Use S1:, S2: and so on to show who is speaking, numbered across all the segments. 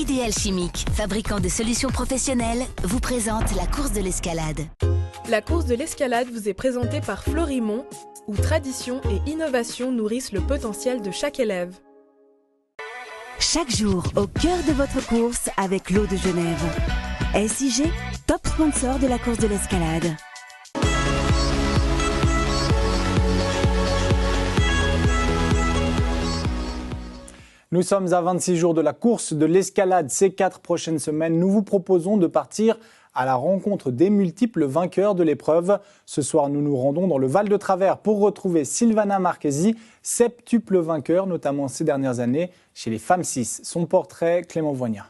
S1: Idéal Chimique, fabricant de solutions professionnelles, vous présente la course de l'escalade.
S2: La course de l'escalade vous est présentée par Florimont, où tradition et innovation nourrissent le potentiel de chaque élève.
S3: Chaque jour, au cœur de votre course avec l'eau de Genève. SIG, top sponsor de la course de l'escalade.
S4: Nous sommes à 26 jours de la course de l'escalade. Ces 4 prochaines semaines, nous vous proposons de partir à la rencontre des multiples vainqueurs de l'épreuve. Ce soir, nous nous rendons dans le Val de Travers pour retrouver Silvana Marchesi, septuple vainqueur, notamment ces dernières années chez les femmes 6. Son portrait, Clément Voignat.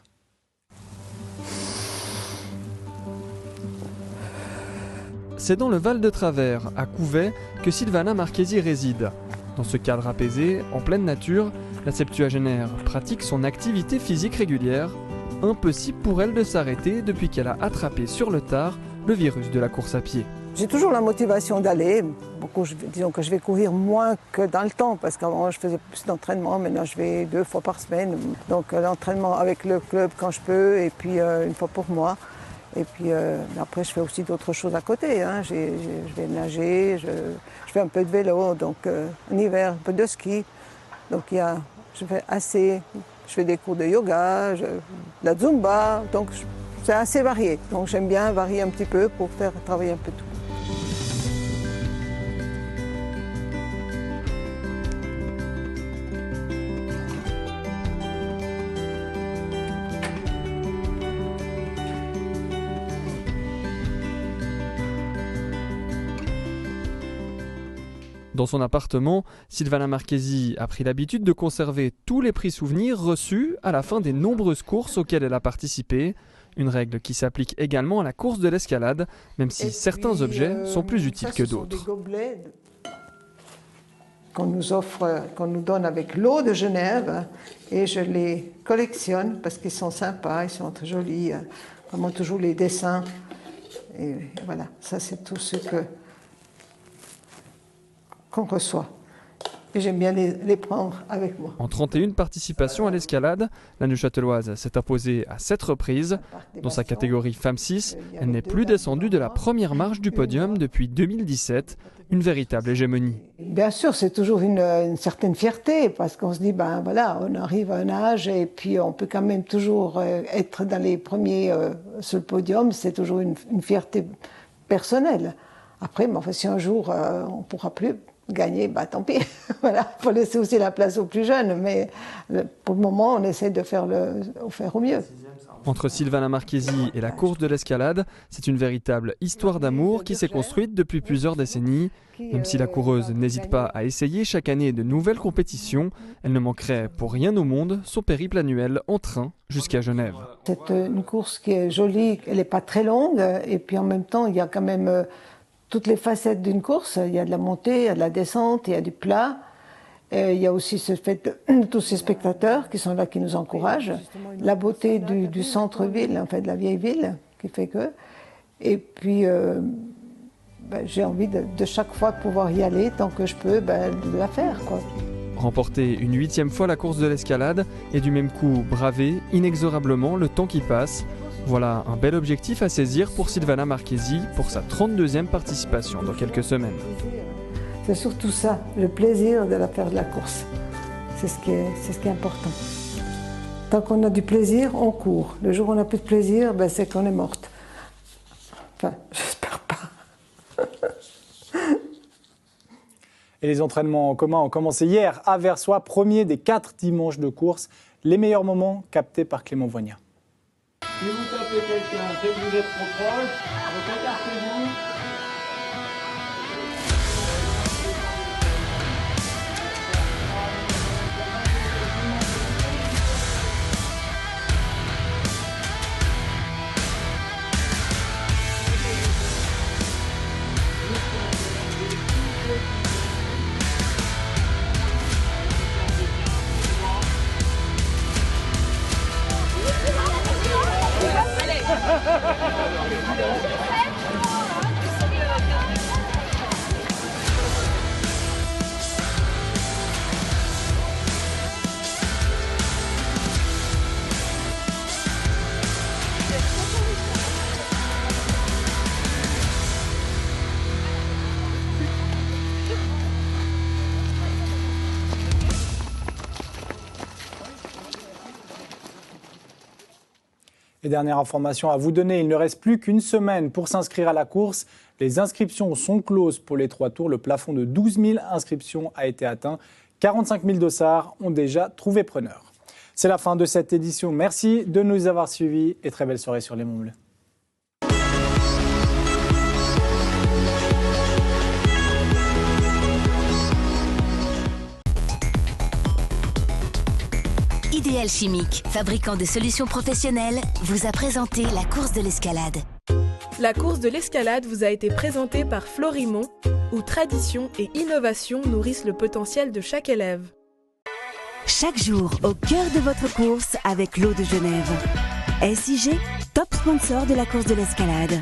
S5: C'est dans le Val de Travers, à Couvet, que Silvana Marchesi réside. Dans ce cadre apaisé, en pleine nature, la septuagénaire pratique son activité physique régulière. Impossible pour elle de s'arrêter depuis qu'elle a attrapé sur le tard le virus de la course à pied.
S6: J'ai toujours la motivation d'aller. Disons que je vais courir moins que dans le temps, parce qu'avant je faisais plus d'entraînement, maintenant je vais 2 fois par semaine. Donc l'entraînement avec le club quand je peux, et puis une fois pour moi. Et puis après je fais aussi d'autres choses à côté. Hein. Je vais nager, je fais un peu de vélo, donc en hiver un peu de ski. Donc je fais des cours de yoga, de la zumba, donc c'est assez varié. Donc j'aime bien varier un petit peu pour faire travailler un peu tout.
S5: Dans son appartement, Silvana Marchesi a pris l'habitude de conserver tous les prix souvenirs reçus à la fin des nombreuses courses auxquelles elle a participé. Une règle qui s'applique également à la course de l'escalade, même si certains objets sont plus utiles que d'autres.
S6: Ce sont des gobelets qu'on nous donne avec l'eau de Genève, et je les collectionne parce qu'ils sont sympas, ils sont très jolis, vraiment toujours les dessins. Et voilà, ça c'est tout ce qu'on reçoit. Et j'aime bien les prendre avec moi.
S5: En 31 participations à l'escalade, la Neuchâteloise s'est imposée à 7 reprises. Dans sa catégorie Femmes 6, elle n'est plus descendue de la première marche du podium depuis 2017. Une véritable hégémonie.
S6: Bien sûr, c'est toujours une certaine fierté, parce qu'on se dit, ben voilà, on arrive à un âge et puis on peut quand même toujours être dans les premiers sur le podium. C'est toujours une fierté personnelle. Après, enfin, si un jour on ne pourra plus gagner, bah tant pis. Voilà, il faut laisser aussi la place aux plus jeunes, mais pour le moment, on essaie de faire au mieux.
S5: Entre Silvana Marchesi et la course de l'escalade, c'est une véritable histoire d'amour qui s'est construite depuis plusieurs décennies. Même si la coureuse n'hésite pas à essayer chaque année de nouvelles compétitions, elle ne manquerait pour rien au monde son périple annuel en train jusqu'à Genève.
S6: C'est une course qui est jolie, elle n'est pas très longue, et puis en même temps, il y a quand même toutes les facettes d'une course. Il y a de la montée, il y a de la descente, il y a du plat. Et il y a aussi ce fait de tous ces spectateurs qui sont là, qui nous encouragent. La beauté du centre-ville, en fait, de la vieille ville, qui fait que. Et puis, j'ai envie de chaque fois pouvoir y aller, tant que je peux, de la faire, quoi.
S5: Remporter une 8e fois la course de l'escalade et du même coup braver inexorablement le temps qui passe. Voilà un bel objectif à saisir pour Silvana Marchesi pour sa 32e participation dans quelques semaines.
S6: C'est surtout ça, le plaisir de la faire de la course. C'est ce qui est important. Tant qu'on a du plaisir, on court. Le jour où on n'a plus de plaisir, c'est qu'on est morte. Enfin, j'espère pas.
S4: Et les entraînements en commun ont commencé hier à Versoix, premier des 4 dimanches de course. Les meilleurs moments captés par Clément Voignat.
S7: Si vous tapez quelqu'un, dès que vous êtes trop proche, donc écartez-vous.
S4: Et dernière information à vous donner, il ne reste plus qu'une semaine pour s'inscrire à la course. Les inscriptions sont closes pour les 3 tours. Le plafond de 12 000 inscriptions a été atteint. 45 000 dossards ont déjà trouvé preneur. C'est la fin de cette édition. Merci de nous avoir suivis et très belle soirée sur les Monts Bleus.
S1: Idéal Chimique, fabricant de solutions professionnelles, vous a présenté la course de l'escalade.
S2: La course de l'escalade vous a été présentée par Florimont, où tradition et innovation nourrissent le potentiel de chaque élève.
S3: Chaque jour au cœur de votre course avec l'eau de Genève. SIG, top sponsor de la course de l'escalade.